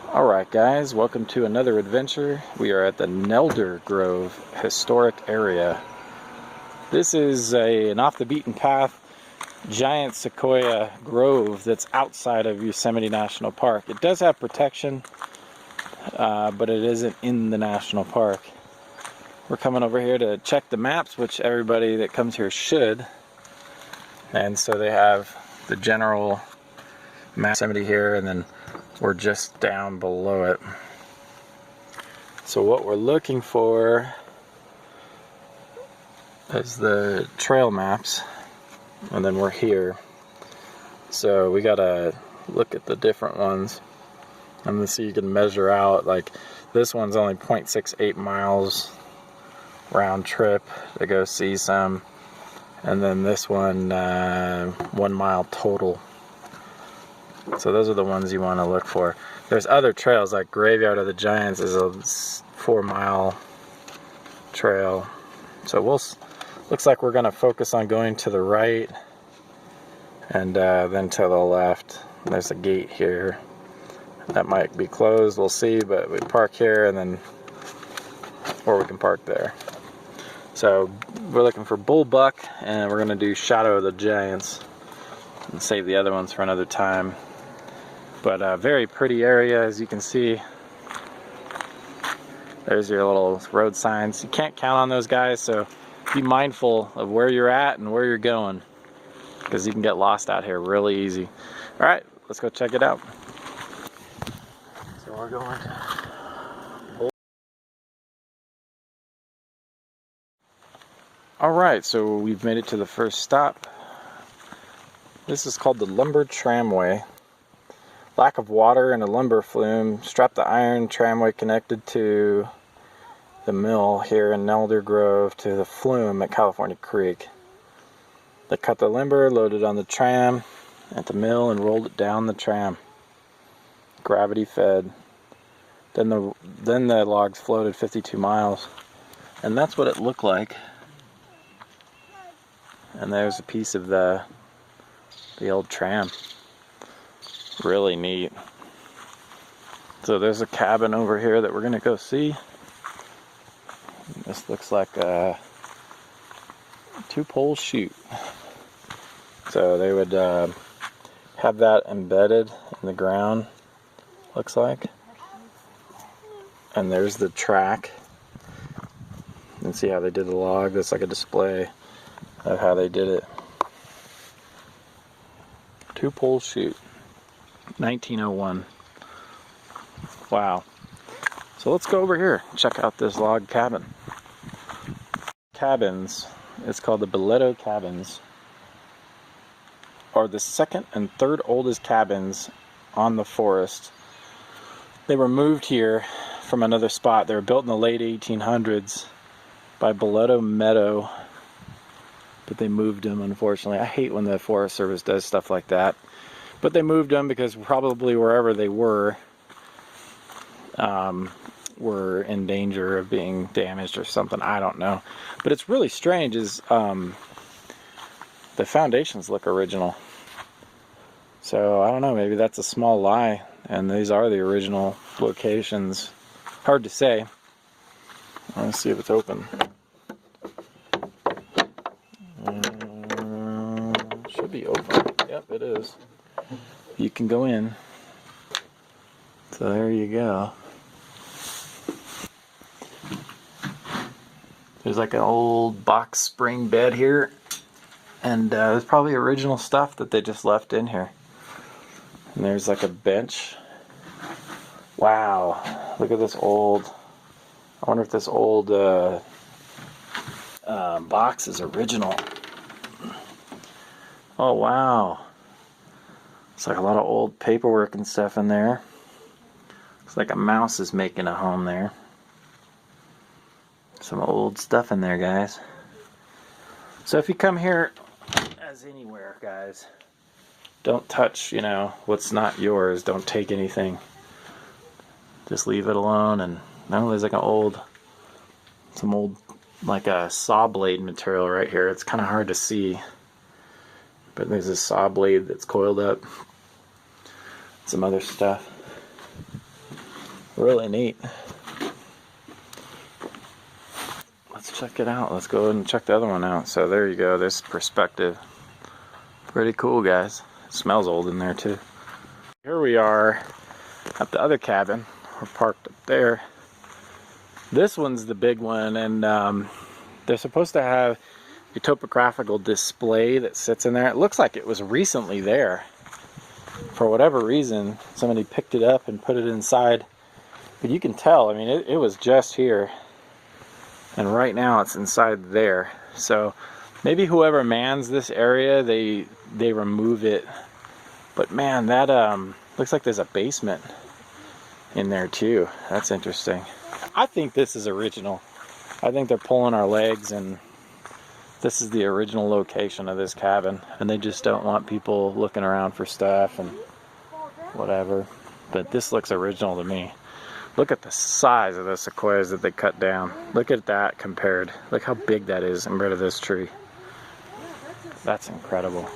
Alright guys, welcome to another adventure. We are at the Nelder Grove historic area. This is an off the beaten path giant sequoia grove that's outside of Yosemite National Park. It does have protection, but it isn't in the national park. We're coming over here to check the maps, which everybody that comes here should. And so they have the general map of Yosemite here, and then we're just down below it. So what we're looking for is the trail maps, and then we're here. So we gotta look at the different ones and let's see, you can measure out, like this one's only 0.68 miles round trip to go see some, and then this one 1 mile total. So those are the ones you want to look for. There's other trails, like Graveyard of the Giants is a 4 mile trail. So looks like we're going to focus on going to the right and then to the left. There's a gate here that might be closed, we'll see, but we park here and then, or we can park there. So we're looking for bull buck, and we're going to do Shadow of the Giants and save the other ones for another time. But a very pretty area, as you can see. There's your little road signs. You can't count on those guys, so be mindful of where you're at and where you're going, because you can get lost out here really easy. All right, let's go check it out. So we're going. All right, so we've made it to the first stop. This is called the Lumber Tramway. Lack of water and a lumber flume strapped the iron tramway connected to the mill here in Nelder Grove to the flume at California Creek. They cut the lumber, loaded on the tram at the mill, and rolled it down the tram. Gravity fed. Then the logs floated 52 miles. And that's what it looked like. And there's a piece of the old tram. Really neat. So there's a cabin over here that we're gonna go see. This looks like a 2-pole chute. So they would have that embedded in the ground, looks like. And there's the track. You can see how they did the log. That's like a display of how they did it. 2-pole chute. 1901. Wow. So let's go over here and check out this log cabin. Cabins, it's called the Balletto Cabins, are the second and third oldest cabins on the forest. They were moved here from another spot. They were built in the late 1800s by Balletto Meadow, but they moved them, unfortunately. I hate when the Forest Service does stuff like that. But they moved them because probably wherever they were in danger of being damaged or something. I don't know. But it's really strange is the foundations look original. So I don't know, maybe that's a small lie and these are the original locations. Hard to say. Let's see if it's open. Should be open. Yep, it is. You can go in. So there you go. There's like an old box spring bed here, and there's probably original stuff that they just left in here. And there's like a bench. Wow, look at this old, I wonder if this old box is original. Oh wow. It's like a lot of old paperwork and stuff in there. It's like a mouse is making a home there. Some old stuff in there, guys. So if you come here, as anywhere, guys, don't touch, what's not yours. Don't take anything. Just leave it alone. And now there's like some old, like a saw blade material right here. It's kind of hard to see. But there's a saw blade that's coiled up. Some other stuff. Really neat. Let's check it out. Let's go and check the other one out. So there you go. This perspective. Pretty cool, guys. It smells old in there too. Here we are at the other cabin. We're parked up there. This one's the big one, and they're supposed to have a topographical display that sits in there. It looks like it was recently there. For whatever reason, somebody picked it up and put it inside. But you can tell, I mean, it was just here. And right now it's inside there. So maybe whoever mans this area, they remove it. But man, that looks like there's a basement in there too. That's interesting. I think this is original. I think they're pulling our legs, and this is the original location of this cabin. And they just don't want people looking around for stuff and whatever. But this looks original to me. Look at the size of the sequoias that they cut down. Look at that compared. Look how big that is compared to this tree. That's incredible.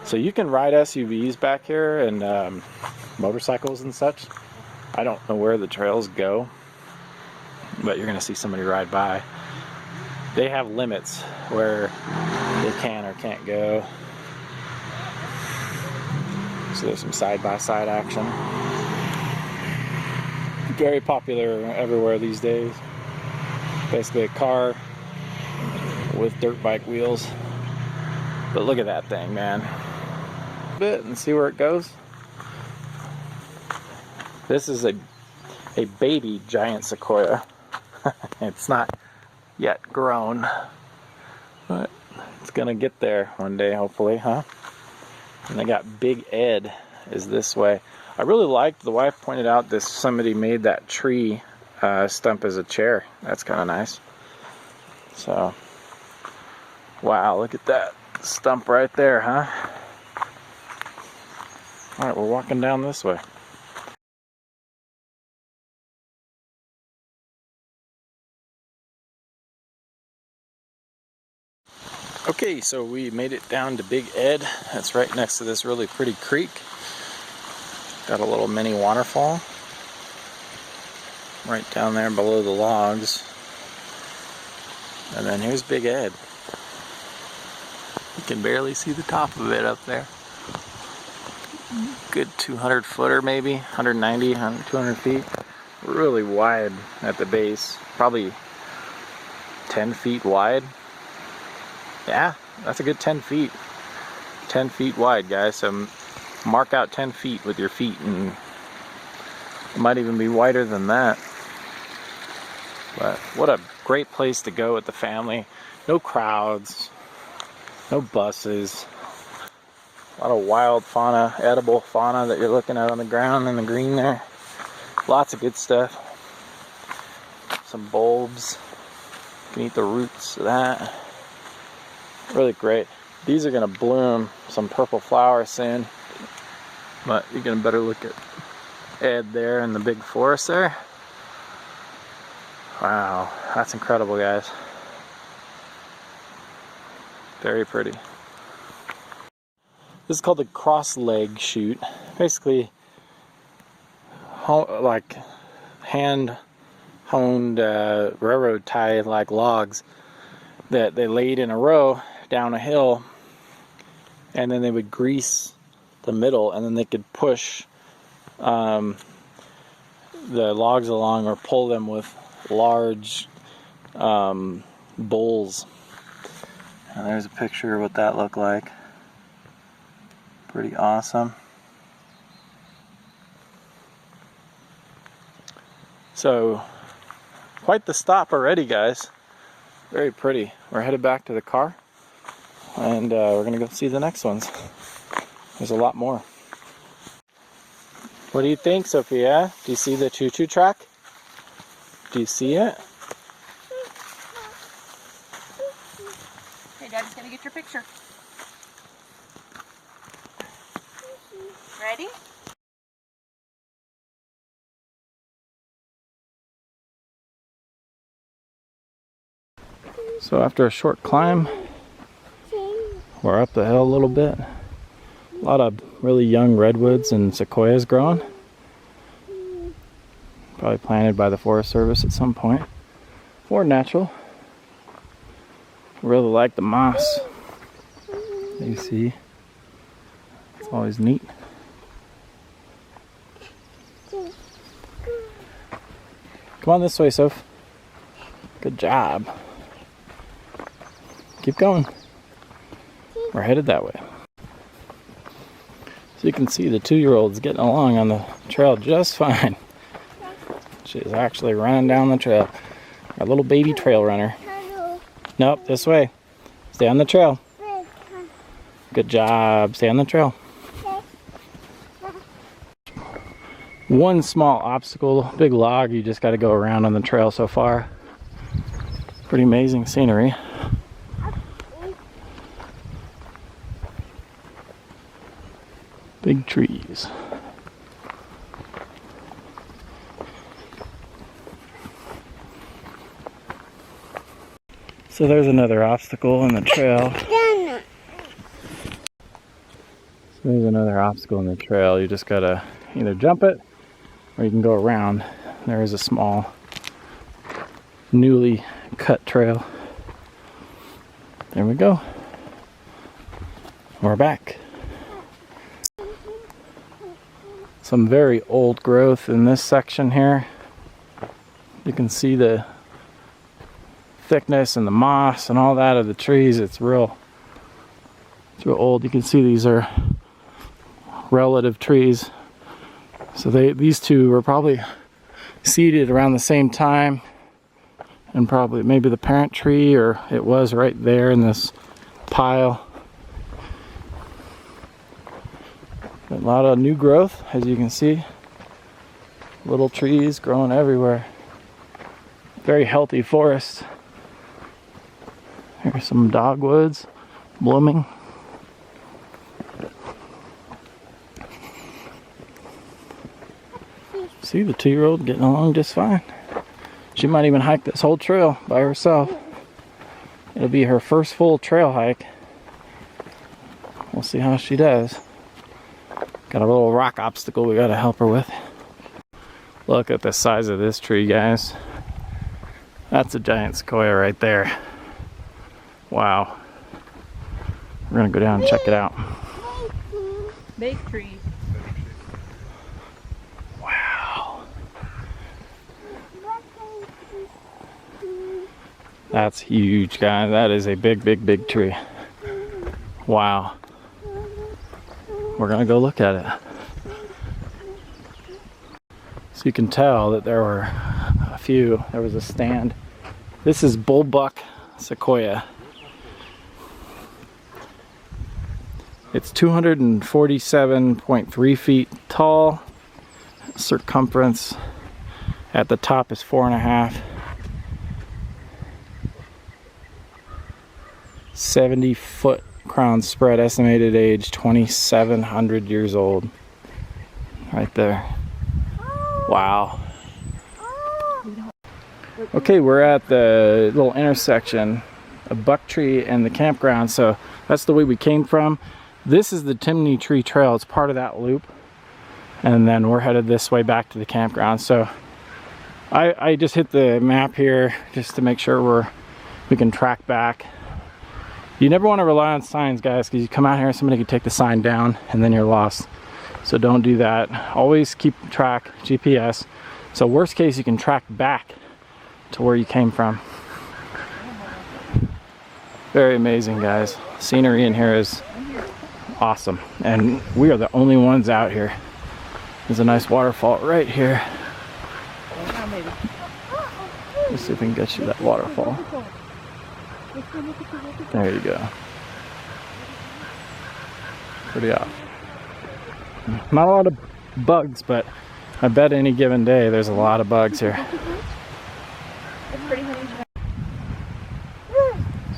So you can ride SUVs back here and motorcycles and such. I don't know where the trails go, but you're gonna see somebody ride by. They have limits where they can or can't go. So there's some side-by-side action. Very popular everywhere these days. Basically a car with dirt bike wheels. But look at that thing, man. A bit and see where it goes. This is a baby giant sequoia. It's not yet grown, but it's gonna get there one day, hopefully, huh? And I got Big Ed is this way. I really liked, the wife pointed out this, somebody made that tree stump as a chair. That's kind of nice. So, wow, look at that stump right there, huh? All right, we're walking down this way. Okay, so we made it down to Big Ed. That's right next to this really pretty creek. Got a little mini waterfall right down there below the logs. And then here's Big Ed. You can barely see the top of it up there. Good 200 footer maybe, 190, 200 feet. Really wide at the base, probably 10 feet wide. Yeah, that's a good 10 feet. 10 feet wide, guys. So mark out 10 feet with your feet, and it might even be wider than that. But what a great place to go with the family. No crowds, no buses. A lot of wild fauna, edible fauna that you're looking at on the ground in the green there. Lots of good stuff. Some bulbs. You can eat the roots of that. Really great. These are going to bloom some purple flowers soon. But you can better look at Ed there in the big forest there. Wow, that's incredible, guys. Very pretty. This is called the Cross Leg Chute. Basically, like hand-honed railroad tie like logs that they laid in a row down a hill, and then they would grease the middle, and then they could push the logs along or pull them with large bowls. And there's a picture of what that looked like. Pretty awesome. So, quite the stop already, guys. Very pretty. We're headed back to the car, and we're gonna go see the next ones. There's a lot more. What do you think, Sophia? Do you see the choo-choo track? Do you see it? Okay, Daddy's gonna get your picture. Ready? So after a short climb, we're up the hill a little bit. A lot of really young redwoods and sequoias growing. Probably planted by the Forest Service at some point. Or natural. Really like the moss. You see, it's always neat. Come on this way, Soph. Good job. Keep going. We're headed that way. So you can see the 2-year-old's getting along on the trail just fine. She's actually running down the trail. Our little baby trail runner. Nope, this way. Stay on the trail. Good job. Stay on the trail. One small obstacle, big log you just got to go around on the trail so far. Pretty amazing scenery. Big trees. So there's another obstacle in the trail. So there's another obstacle in the trail. You just gotta either jump it or you can go around. There is a small, newly cut trail. There we go. We're back. Some very old growth in this section here. You can see the thickness and the moss and all that of the trees. It's real old. You can see these are relative trees. So these two were probably seeded around the same time, and probably maybe the parent tree, or it was right there in this pile. A lot of new growth, as you can see. Little trees growing everywhere. Very healthy forest. Here's some dogwoods blooming. See the 2-year-old getting along just fine. She might even hike this whole trail by herself. It'll be her first full trail hike. We'll see how she does. Got a little rock obstacle we gotta help her with. Look at the size of this tree, guys. That's a giant sequoia right there. Wow. We're gonna go down and check it out. Big tree. Wow. That's huge, guys. That is a big, big, big tree. Wow. We're gonna go look at it. So you can tell that there were a few. There was a stand. This is bullbuck sequoia. It's 247.3 feet tall. Circumference at the top is 4.5. 70-foot crown spread, estimated age 2,700 years old. Right there. Wow. Okay, we're at the little intersection of Buck Tree and the campground. So that's the way we came from. This is the Timney Tree Trail. It's part of that loop. And then we're headed this way back to the campground. So I just hit the map here just to make sure we can track back. You never want to rely on signs, guys, because you come out here and somebody could take the sign down and then you're lost. So don't do that. Always keep track, GPS. So worst case, you can track back to where you came from. Very amazing, guys. Scenery in here is awesome. And we are the only ones out here. There's a nice waterfall right here. Let's see if we can get you that waterfall. There you go. Pretty off. Not a lot of bugs, but I bet any given day there's a lot of bugs here.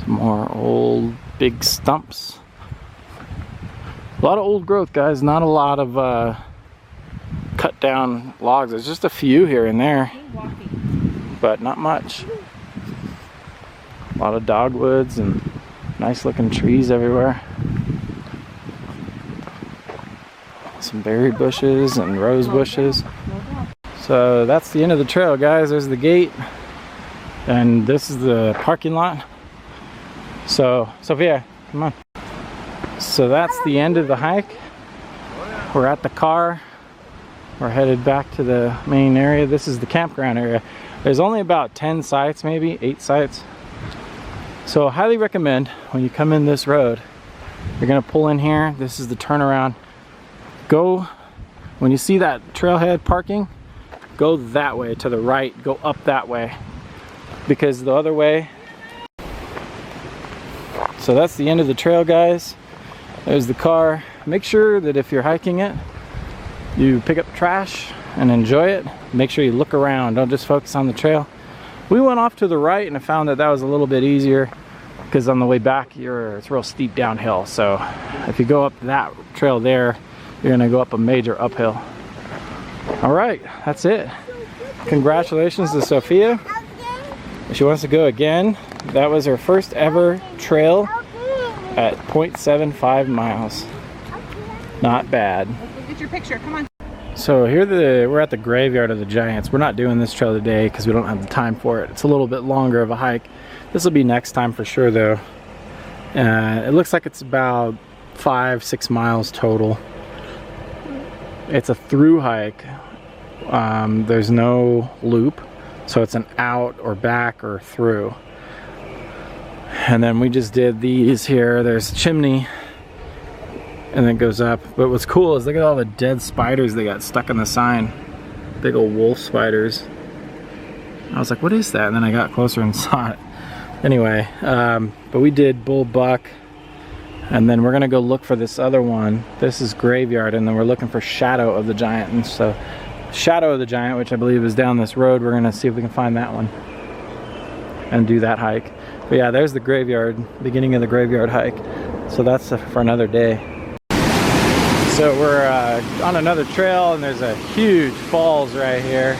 Some more old big stumps. A lot of old growth, guys. Not a lot of cut down logs. There's just a few here and there, but not much. A lot of dogwoods and nice looking trees everywhere. Some berry bushes and rose bushes. So So that's the end of the trail, guys. There's the gate, and this is the parking lot. So Sophia, come on. So that's the end of the hike. We're at the car. We're headed back to the main area. This is the campground area. There's only about 10 sites, maybe 8 sites. So I highly recommend when you come in this road, you're gonna pull in here. This is the turnaround. Go, when you see that trailhead parking, go that way to the right, go up that way. Because the other way. So that's the end of the trail, guys. There's the car. Make sure that if you're hiking it, you pick up trash and enjoy it. Make sure you look around, don't just focus on the trail. We went off to the right and I found that that was a little bit easier because on the way back it's real steep downhill. So if you go up that trail there, you're gonna go up a major uphill. All right, that's it. Congratulations to Sophia. She wants to go again. That was her first ever trail at 0.75 miles. Not bad. Let's go get your picture, come on. So here we're at the graveyard of the giants. We're not doing this trail today because we don't have the time for it. It's a little bit longer of a hike. This will be next time for sure though. It looks like it's about 5-6 miles total. It's a through hike. There's no loop, so it's an out or back or through. And then we just did these here. There's a chimney and then it goes up. But what's cool is look at all the dead spiders they got stuck in the sign. Big old wolf spiders. I was like, what is that? And then I got closer and saw it. Anyway, but we did bull buck, and then we're gonna go look for this other one. This is graveyard, and then we're looking for shadow of the giant. And so shadow of the giant, which I believe is down this road, we're gonna see if we can find that one and do that hike. But yeah, there's the graveyard, beginning of the graveyard hike. So that's for another day. So we're on another trail, and there's a huge falls right here.